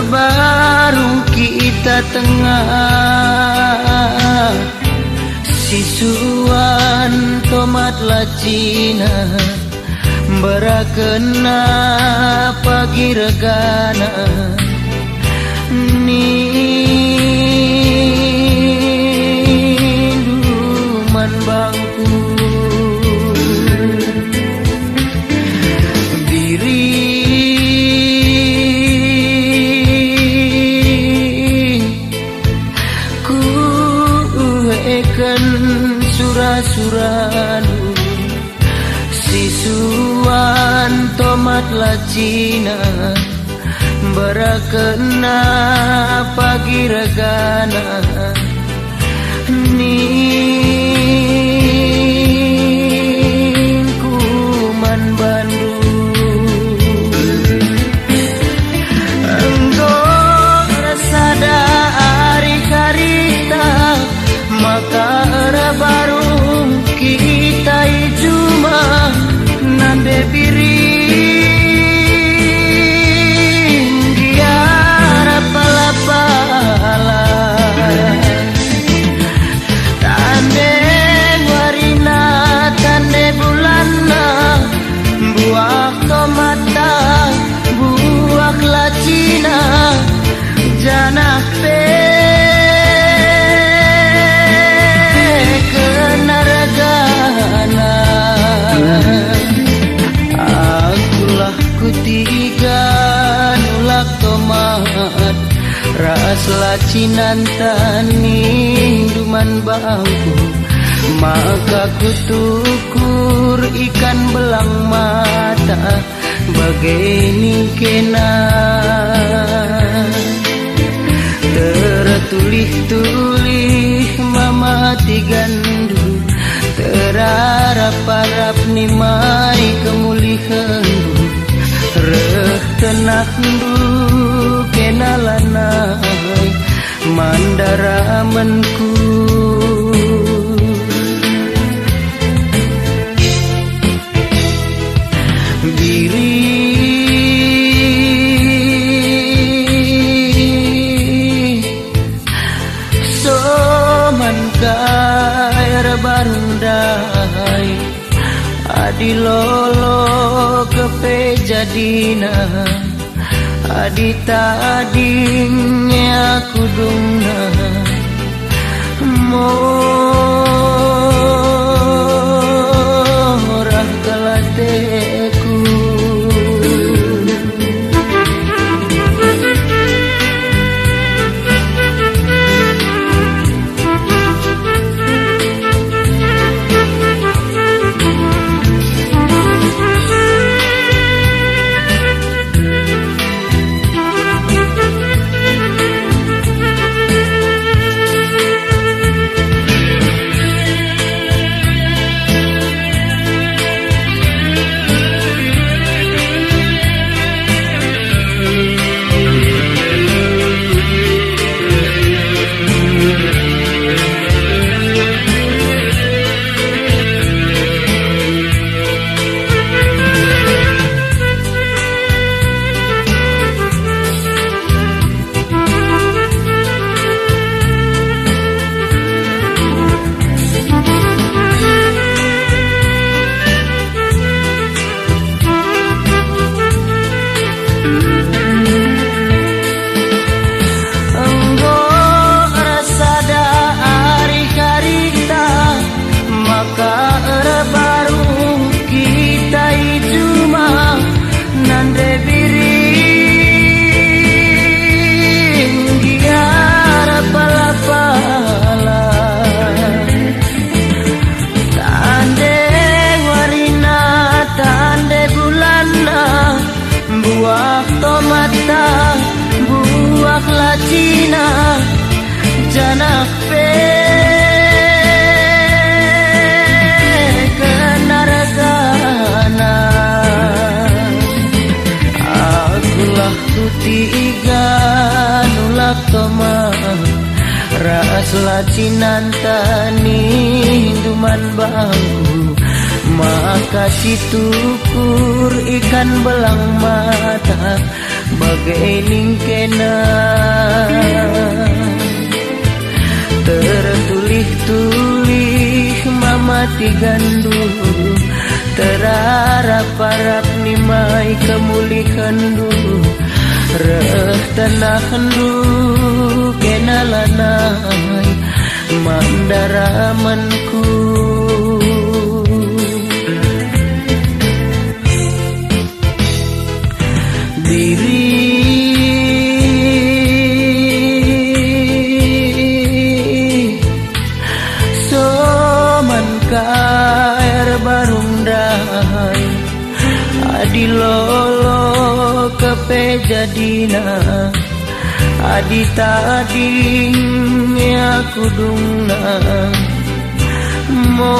Baru kita tengah sisuan tomat lacina berakena pagi regana ninduman bangku suranu sisuan tomat lacina berakena pagi regana ningkuman Bandung engkau rasa dari karita maka baru kita ijuma nande biring dia pala-pala tande warina tande bulana buah tomata buah lacina janak kutiga nulak tomat ras lacinan ninduman bangku maka kutukur ikan belang mata bageni kena tertulih-tulih mamati gandu terarap-arap nimai kemulihan reh tenak ndu kenalanai mandaramenku diri soman kair barundai adi lolo kepe jadina adi tadinya kudungna morah galateku lacinantani duman bangku, maka situkur ikan belang mata bagai ningkena. Tertulih-tulih mamati gandu, terarap-arap nimai kemulihan du, reh tanahan du kenalanai mandaramanku. Diri soman kair barundai, adi lolo kepejadina, adi tading ya kudungna mo